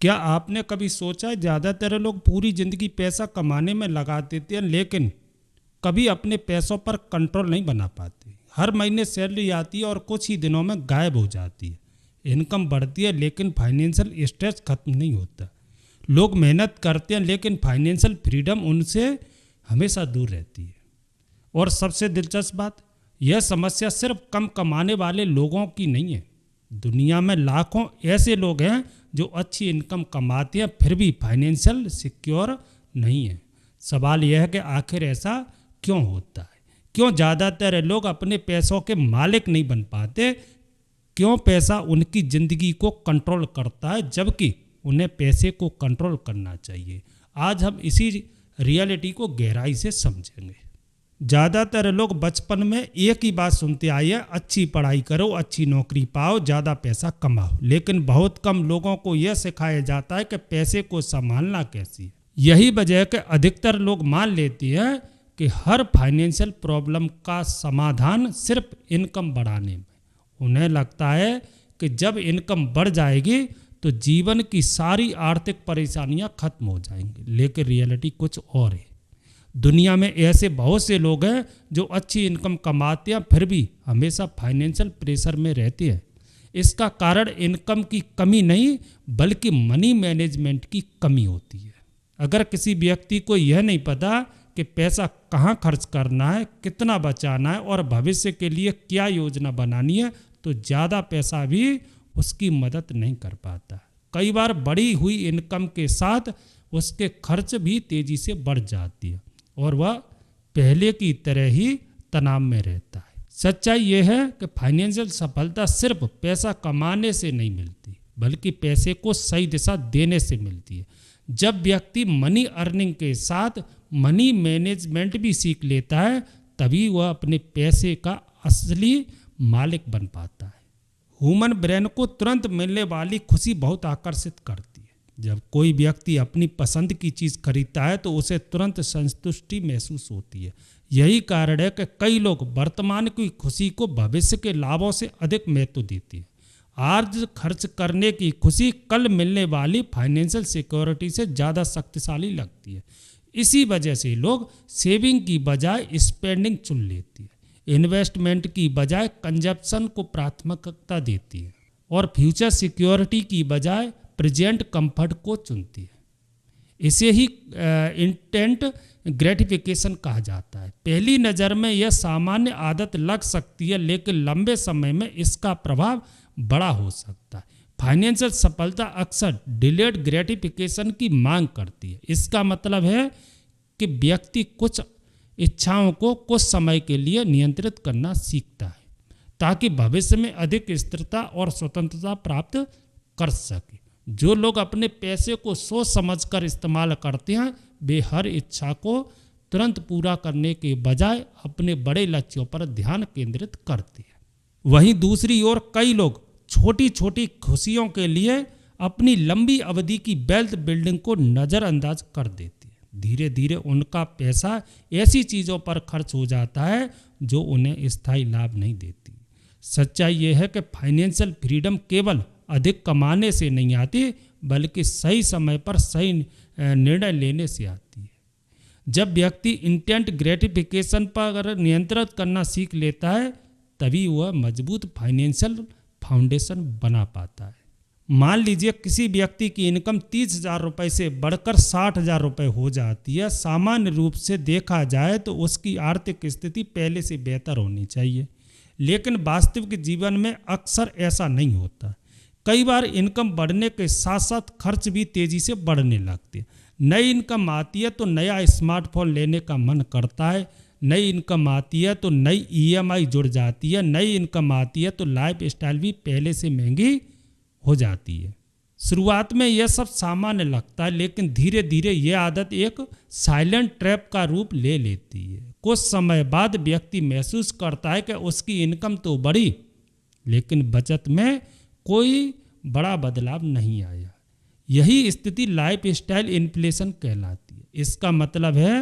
क्या आपने कभी सोचा है, ज़्यादातर लोग पूरी ज़िंदगी पैसा कमाने में लगा देते हैं लेकिन कभी अपने पैसों पर कंट्रोल नहीं बना पाते। हर महीने सैलरी आती है और कुछ ही दिनों में गायब हो जाती है। इनकम बढ़ती है लेकिन फाइनेंशियल स्ट्रेस खत्म नहीं होता। लोग मेहनत करते हैं लेकिन फाइनेंशियल फ्रीडम उनसे हमेशा दूर रहती है। और सबसे दिलचस्प बात, यह समस्या सिर्फ कम कमाने वाले लोगों की नहीं है। दुनिया में लाखों ऐसे लोग हैं जो अच्छी इनकम कमाते हैं फिर भी फाइनेंशियल सिक्योर नहीं है। सवाल यह है कि आखिर ऐसा क्यों होता है? क्यों ज़्यादातर लोग अपने पैसों के मालिक नहीं बन पाते? क्यों पैसा उनकी ज़िंदगी को कंट्रोल करता है जबकि उन्हें पैसे को कंट्रोल करना चाहिए? आज हम इसी रियलिटी को गहराई से समझेंगे। ज़्यादातर लोग बचपन में एक ही बात सुनते आए हैं, अच्छी पढ़ाई करो, अच्छी नौकरी पाओ, ज़्यादा पैसा कमाओ। लेकिन बहुत कम लोगों को यह सिखाया जाता है कि पैसे को संभालना कैसे है। यही वजह है कि अधिकतर लोग मान लेते हैं कि हर फाइनेंशियल प्रॉब्लम का समाधान सिर्फ इनकम बढ़ाने में। उन्हें लगता है कि जब इनकम बढ़ जाएगी तो जीवन की सारी आर्थिक परेशानियां खत्म हो जाएंगी। लेकिन रियलिटी कुछ और है। दुनिया में ऐसे बहुत से लोग हैं जो अच्छी इनकम कमाते हैं फिर भी हमेशा फाइनेंशियल प्रेशर में रहते हैं। इसका कारण इनकम की कमी नहीं बल्कि मनी मैनेजमेंट की कमी होती है। अगर किसी व्यक्ति को यह नहीं पता कि पैसा कहाँ खर्च करना है, कितना बचाना है और भविष्य के लिए क्या योजना बनानी है, तो ज़्यादा पैसा भी उसकी मदद नहीं कर पाता। कई बार बढ़ी हुई इनकम के साथ उसके खर्च भी तेज़ी से बढ़ जाती है और वह पहले की तरह ही तनाव में रहता है। सच्चाई यह है कि फाइनेंशियल सफलता सिर्फ पैसा कमाने से नहीं मिलती बल्कि पैसे को सही दिशा देने से मिलती है। जब व्यक्ति मनी अर्निंग के साथ मनी मैनेजमेंट भी सीख लेता है तभी वह अपने पैसे का असली मालिक बन पाता है। ह्यूमन ब्रेन को तुरंत मिलने वाली खुशी बहुत आकर्षित करती है। जब कोई व्यक्ति अपनी पसंद की चीज़ खरीदता है तो उसे तुरंत संतुष्टि महसूस होती है। यही कारण है कि कई लोग वर्तमान की खुशी को भविष्य के लाभों से अधिक महत्व देते हैं। आज खर्च करने की खुशी कल मिलने वाली फाइनेंशियल सिक्योरिटी से ज़्यादा शक्तिशाली लगती है। इसी वजह से लोग सेविंग की बजाय स्पेंडिंग चुन लेती है, इन्वेस्टमेंट की बजाय कंजप्शन को प्राथमिकता देती है और फ्यूचर सिक्योरिटी की बजाय प्रेजेंट कंफर्ट को चुनती है। इसे ही इंटेंट ग्रेटिफिकेशन कहा जाता है। पहली नज़र में यह सामान्य आदत लग सकती है लेकिन लंबे समय में इसका प्रभाव बड़ा हो सकता है। फाइनेंशियल सफलता अक्सर डिलेड ग्रेटिफिकेशन की मांग करती है। इसका मतलब है कि व्यक्ति कुछ इच्छाओं को कुछ समय के लिए नियंत्रित करना सीखता है ताकि भविष्य में अधिक स्थिरता और स्वतंत्रता प्राप्त कर सके। जो लोग अपने पैसे को सोच समझकर इस्तेमाल करते हैं वे हर इच्छा को तुरंत पूरा करने के बजाय अपने बड़े लक्ष्यों पर ध्यान केंद्रित करते हैं। वहीं दूसरी ओर कई लोग छोटी छोटी खुशियों के लिए अपनी लंबी अवधि की वेल्थ बिल्डिंग को नज़रअंदाज कर देते हैं। धीरे धीरे उनका पैसा ऐसी चीज़ों पर खर्च हो जाता है जो उन्हें स्थायी लाभ नहीं देती। सच्चाई यह है कि फाइनेंशियल फ्रीडम केवल अधिक कमाने से नहीं आती बल्कि सही समय पर सही निर्णय लेने से आती है। जब व्यक्ति इंटेंट ग्रेटिफिकेशन पर नियंत्रित करना सीख लेता है तभी वह मजबूत फाइनेंशियल फाउंडेशन बना पाता है। मान लीजिए किसी व्यक्ति की इनकम 30,000 रुपये से बढ़कर 60,000 रुपये हो जाती है। सामान्य रूप से देखा जाए तो उसकी आर्थिक स्थिति पहले से बेहतर होनी चाहिए, लेकिन वास्तविक जीवन में अक्सर ऐसा नहीं होता। कई बार इनकम बढ़ने के साथ साथ खर्च भी तेज़ी से बढ़ने लगते हैं। नई इनकम आती है तो नया स्मार्टफोन लेने का मन करता है, नई इनकम आती है तो नई EMI जुड़ जाती है, नई इनकम आती है तो लाइफ स्टाइल भी पहले से महंगी हो जाती है। शुरुआत में यह सब सामान्य लगता है लेकिन धीरे धीरे यह आदत एक साइलेंट ट्रैप का रूप ले लेती है। कुछ समय बाद व्यक्ति महसूस करता है कि उसकी इनकम तो बढ़ी लेकिन बचत में कोई बड़ा बदलाव नहीं आया। यही स्थिति लाइफ स्टाइल इन्फ्लेशन कहलाती है। इसका मतलब है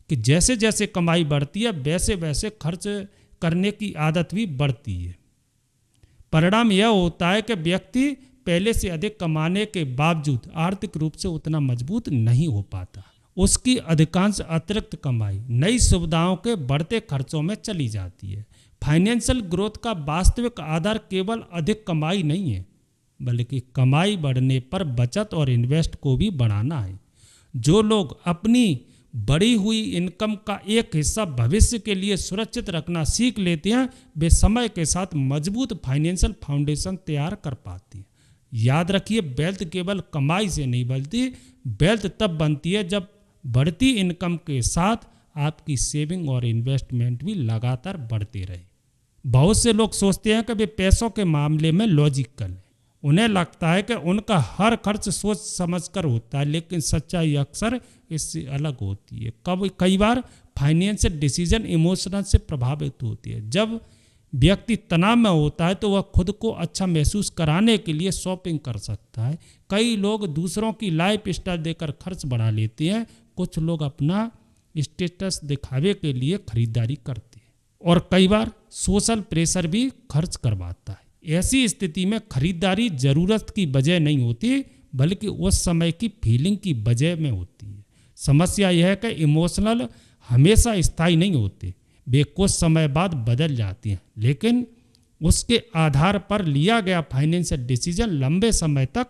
कि जैसे जैसे कमाई बढ़ती है वैसे वैसे खर्च करने की आदत भी बढ़ती है। परिणाम यह होता है कि व्यक्ति पहले से अधिक कमाने के बावजूद आर्थिक रूप से उतना मजबूत नहीं हो पाता। उसकी अधिकांश अतिरिक्त कमाई नई सुविधाओं के बढ़ते खर्चों में चली जाती है। फाइनेंशियल ग्रोथ का वास्तविक आधार केवल अधिक कमाई नहीं है, बल्कि कमाई बढ़ने पर बचत और इन्वेस्ट को भी बढ़ाना है। जो लोग अपनी बढ़ी हुई इनकम का एक हिस्सा भविष्य के लिए सुरक्षित रखना सीख लेते हैं, वे समय के साथ मजबूत फाइनेंशियल फाउंडेशन तैयार कर पाते हैं। याद रखिए, वेल्थ केवल कमाई से नहीं बनती, वेल्थ तब बनती है जब बढ़ती इनकम के साथ आपकी सेविंग और इन्वेस्टमेंट भी लगातार बढ़ते रहे। बहुत से लोग सोचते हैं कि वे पैसों के मामले में लॉजिकल हैं। उन्हें लगता है कि उनका हर खर्च सोच समझकर होता है, लेकिन सच्चाई अक्सर इससे अलग होती है। कई बार फाइनेंशियल डिसीजन इमोशनल से प्रभावित होती है। जब व्यक्ति तनाव में होता है तो वह खुद को अच्छा महसूस कराने के लिए शॉपिंग कर सकता है। कई लोग दूसरों की लाइफ स्टाइल देखकर खर्च बढ़ा लेते हैं। कुछ लोग अपना स्टेटस दिखावे के लिए खरीदारी करते हैं, और कई बार सोशल प्रेशर भी खर्च करवाता है। ऐसी स्थिति में खरीदारी जरूरत की वजह नहीं होती, बल्कि उस समय की फीलिंग की वजह में होती है। समस्या यह है कि इमोशनल हमेशा स्थायी नहीं होते, वे कुछ समय बाद बदल जाती हैं, लेकिन उसके आधार पर लिया गया फाइनेंशियल डिसीजन लंबे समय तक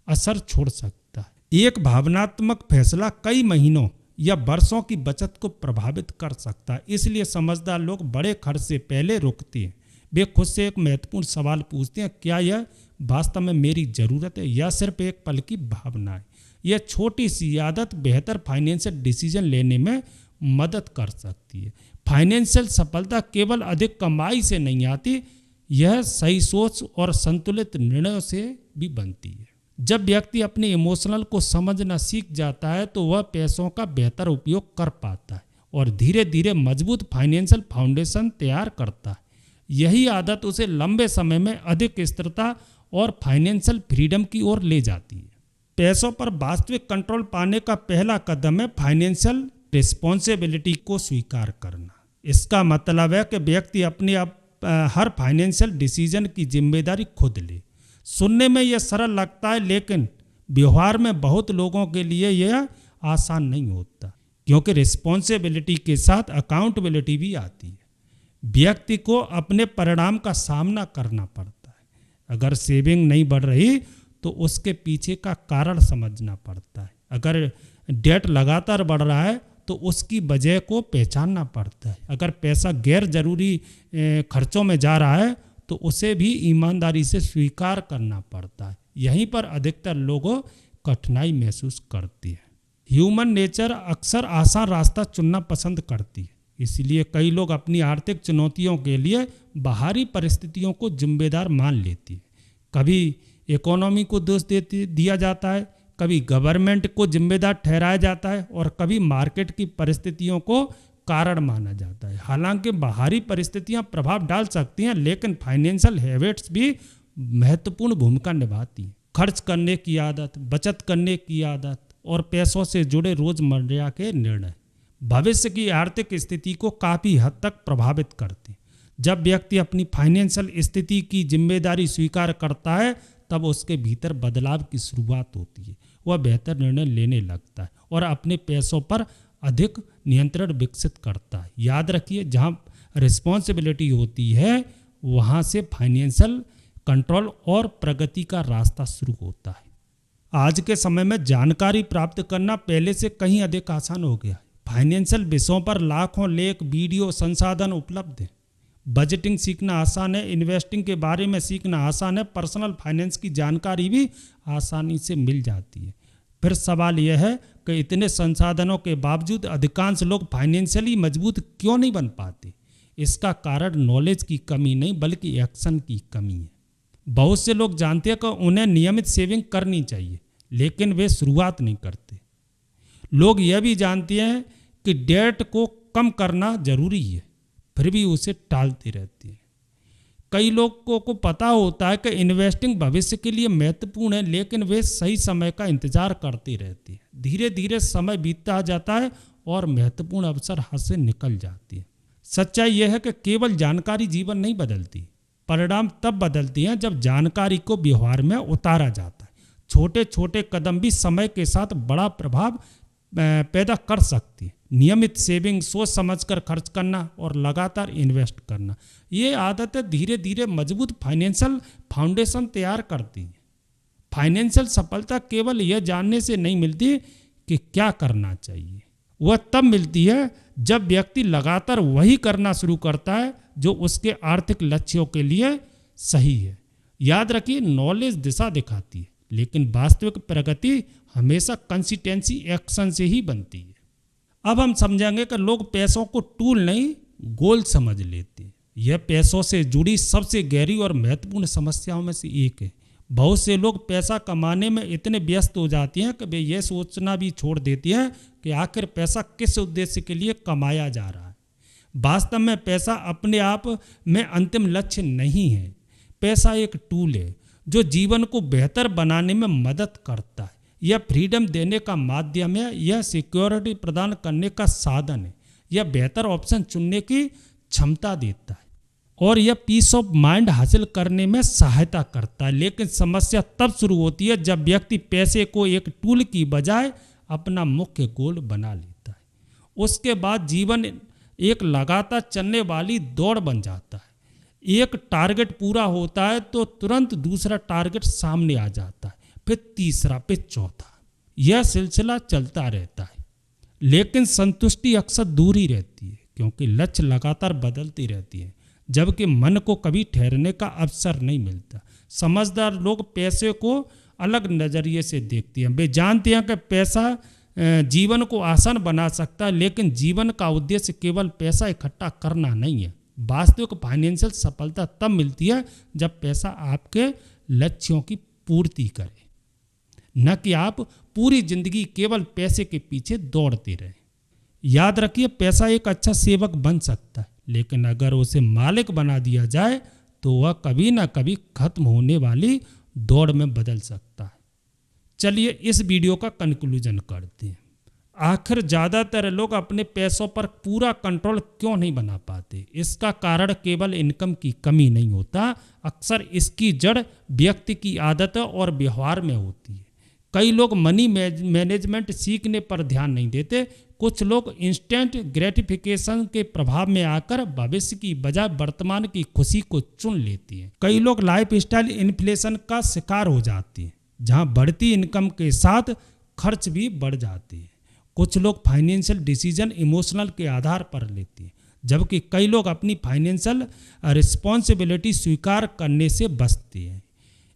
असर छोड़ सकता है। एक भावनात्मक फैसला कई महीनों या वर्षों की बचत को प्रभावित कर सकता है। इसलिए समझदार लोग बड़े खर्च से पहले रुकते हैं। वे खुद से एक महत्वपूर्ण सवाल पूछते हैं, क्या यह वास्तव में मेरी ज़रूरत है या सिर्फ एक पल की भावना है। यह छोटी सी आदत बेहतर फाइनेंशियल डिसीजन लेने में मदद कर सकती है। फाइनेंशियल सफलता केवल अधिक कमाई से नहीं आती, यह सही सोच और संतुलित निर्णयों से भी बनती है। जब व्यक्ति अपने इमोशनल को समझना सीख जाता है तो वह पैसों का बेहतर उपयोग कर पाता है और धीरे धीरे मजबूत फाइनेंशियल फाउंडेशन तैयार करता है। यही आदत उसे लंबे समय में अधिक स्थिरता और फाइनेंशियल फ्रीडम की ओर ले जाती है। पैसों पर वास्तविक कंट्रोल पाने का पहला कदम है फाइनेंशियल रिस्पॉन्सिबिलिटी को स्वीकार करना। इसका मतलब है कि व्यक्ति अपने हर फाइनेंशियल डिसीजन की जिम्मेदारी खुद ले। सुनने में यह सरल लगता है, लेकिन व्यवहार में बहुत लोगों के लिए यह आसान नहीं होता, क्योंकि रिस्पॉन्सिबिलिटी के साथ अकाउंटेबिलिटी भी आती है। व्यक्ति को अपने परिणाम का सामना करना पड़ता है। अगर सेविंग नहीं बढ़ रही तो उसके पीछे का कारण समझना पड़ता है। अगर डेट लगातार बढ़ रहा है तो उसकी वजह को पहचानना पड़ता है। अगर पैसा गैर जरूरी खर्चों में जा रहा है तो उसे भी ईमानदारी से स्वीकार करना पड़ता है। यहीं पर अधिकतर लोगों कठिनाई महसूस करती है। ह्यूमन नेचर अक्सर आसान रास्ता चुनना पसंद करती है, इसलिए कई लोग अपनी आर्थिक चुनौतियों के लिए बाहरी परिस्थितियों को जिम्मेदार मान लेती है। कभी इकोनॉमी को दोष दिया जाता है, कभी गवर्नमेंट को जिम्मेदार ठहराया जाता है और कभी मार्केट की परिस्थितियों को कारण माना जाता है। हालांकि बाहरी परिस्थितियां प्रभाव डाल सकती हैं, लेकिन फाइनेंशियल हैबिट्स भी महत्वपूर्ण भूमिका निभाती हैं। खर्च करने की आदत, बचत करने की आदत और पैसों से जुड़े रोजमर्रा के निर्णय भविष्य की आर्थिक स्थिति को काफ़ी हद तक प्रभावित करते हैं। जब व्यक्ति अपनी फाइनेंशियल स्थिति की जिम्मेदारी स्वीकार करता है तब उसके भीतर बदलाव की शुरुआत होती है। वह बेहतर निर्णय लेने लगता है और अपने पैसों पर अधिक नियंत्रण विकसित करता है। याद रखिए, जहाँ रिस्पॉन्सिबिलिटी होती है वहाँ से फाइनेंशियल कंट्रोल और प्रगति का रास्ता शुरू होता है। आज के समय में जानकारी प्राप्त करना पहले से कहीं अधिक आसान हो गया है। फाइनेंशियल विषयों पर लाखों लेख, वीडियो, संसाधन उपलब्ध हैं। बजटिंग सीखना आसान है, इन्वेस्टिंग के बारे में सीखना आसान है, पर्सनल फाइनेंस की जानकारी भी आसानी से मिल जाती है। फिर सवाल यह है कि इतने संसाधनों के बावजूद अधिकांश लोग फाइनेंशियली मजबूत क्यों नहीं बन पाते? इसका कारण नॉलेज की कमी नहीं, बल्कि एक्शन की कमी है। बहुत से लोग जानते हैं कि उन्हें नियमित सेविंग करनी चाहिए, लेकिन वे शुरुआत नहीं करते। लोग यह भी जानते हैं कि डेट को कम करना जरूरी है, फिर भी उसे टालते रहते हैं। कई लोगों को पता होता है कि इन्वेस्टिंग भविष्य के लिए महत्वपूर्ण है, लेकिन वे सही समय का इंतजार करते रहते हैं। धीरे धीरे समय बीतता जाता है और महत्वपूर्ण अवसर हाथ से निकल जाती है। सच्चाई यह है कि केवल जानकारी जीवन नहीं बदलती, परिणाम तब बदलती हैं जब जानकारी को व्यवहार में उतारा जाता है। छोटे छोटे कदम भी समय के साथ बड़ा प्रभाव पैदा कर सकती है। नियमित सेविंग, सोच समझकर खर्च करना और लगातार इन्वेस्ट करना, ये आदतें धीरे धीरे मजबूत फाइनेंशियल फाउंडेशन तैयार करती हैं। फाइनेंशियल सफलता केवल यह जानने से नहीं मिलती कि क्या करना चाहिए, वह तब मिलती है जब व्यक्ति लगातार वही करना शुरू करता है जो उसके आर्थिक लक्ष्यों के लिए सही है। याद रखिए, नॉलेज दिशा दिखाती है, लेकिन वास्तविक प्रगति हमेशा कंसिस्टेंसी एक्शन से ही बनती है। अब हम समझेंगे कि लोग पैसों को टूल नहीं, गोल समझ लेते हैं। यह पैसों से जुड़ी सबसे गहरी और महत्वपूर्ण समस्याओं में से एक है। बहुत से लोग पैसा कमाने में इतने व्यस्त हो जाते हैं कि वे यह सोचना भी छोड़ देते हैं कि आखिर पैसा किस उद्देश्य के लिए कमाया जा रहा है। वास्तव में पैसा अपने आप में अंतिम लक्ष्य नहीं है। पैसा एक टूल है जो जीवन को बेहतर बनाने में मदद करता है। यह फ्रीडम देने का माध्यम है, यह सिक्योरिटी प्रदान करने का साधन है, यह बेहतर ऑप्शन चुनने की क्षमता देता है और यह पीस ऑफ माइंड हासिल करने में सहायता करता है। लेकिन समस्या तब शुरू होती है जब व्यक्ति पैसे को एक टूल की बजाय अपना मुख्य गोल बना लेता है। उसके बाद जीवन एक लगातार चलने वाली दौड़ बन जाता है। एक टारगेट पूरा होता है तो तुरंत दूसरा टारगेट सामने आ जाता है, फिर तीसरा, फिर चौथा। यह सिलसिला चलता रहता है, लेकिन संतुष्टि अक्सर दूर ही रहती है क्योंकि लक्ष्य लगातार बदलती रहती है, जबकि मन को कभी ठहरने का अवसर नहीं मिलता। समझदार लोग पैसे को अलग नज़रिए से देखते हैं। वे जानते हैं कि पैसा जीवन को आसान बना सकता है, लेकिन जीवन का उद्देश्य केवल पैसा इकट्ठा करना नहीं है। वास्तविक फाइनेंशियल सफलता तब मिलती है जब पैसा आपके लक्ष्यों की पूर्ति करे, न कि आप पूरी जिंदगी केवल पैसे के पीछे दौड़ते रहें। याद रखिए, पैसा एक अच्छा सेवक बन सकता है, लेकिन अगर उसे मालिक बना दिया जाए तो वह कभी ना कभी खत्म होने वाली दौड़ में बदल सकता है। चलिए इस वीडियो का कंक्लूजन करते हैं। आखिर ज़्यादातर लोग अपने पैसों पर पूरा कंट्रोल क्यों नहीं बना पाते? इसका कारण केवल इनकम की कमी नहीं होता, अक्सर इसकी जड़ व्यक्ति की आदत और व्यवहार में होती है। कई लोग मनी मैनेजमेंट सीखने पर ध्यान नहीं देते। कुछ लोग इंस्टेंट ग्रेटिफिकेशन के प्रभाव में आकर भविष्य की बजाय वर्तमान की खुशी को चुन लेती हैं। कई लोग लाइफस्टाइल इन्फ्लेशन का शिकार हो जाते हैं, जहां बढ़ती इनकम के साथ खर्च भी बढ़ जाते हैं। कुछ लोग फाइनेंशियल डिसीजन इमोशनल के आधार पर लेते हैं, जबकि कई लोग अपनी फाइनेंशियल रिस्पॉन्सिबिलिटी स्वीकार करने से बचते हैं।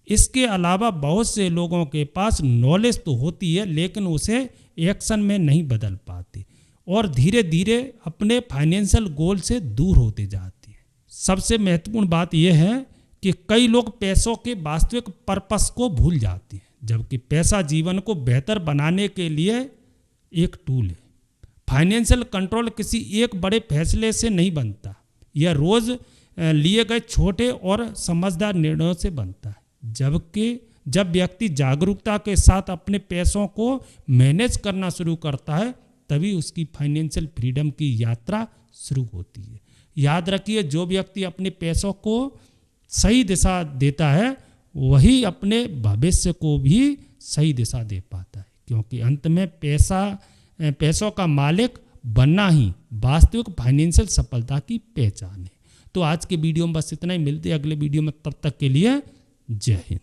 इसके अलावा बहुत से लोगों के पास नॉलेज तो होती है, लेकिन उसे एक्शन में नहीं बदल पाते और धीरे धीरे अपने फाइनेंशियल गोल से दूर होते जाते हैं। सबसे महत्वपूर्ण बात यह है कि कई लोग पैसों के वास्तविक पर्पस को भूल जाते हैं, जबकि पैसा जीवन को बेहतर बनाने के लिए एक टूल है। फाइनेंशियल कंट्रोल किसी एक बड़े फैसले से नहीं बनता, यह रोज लिए गए छोटे और समझदार निर्णयों से बनता है। जब व्यक्ति जागरूकता के साथ अपने पैसों को मैनेज करना शुरू करता है, तभी उसकी फाइनेंशियल फ्रीडम की यात्रा शुरू होती है। याद रखिए, जो व्यक्ति अपने पैसों को सही दिशा देता है वही अपने भविष्य को भी सही दिशा दे पाता है, क्योंकि अंत में पैसों का मालिक बनना ही वास्तविक फाइनेंशियल सफलता की पहचान है। तो आज के वीडियो में बस इतना ही, मिलते हैं अगले वीडियो में, तब तक के लिए जय हिंद।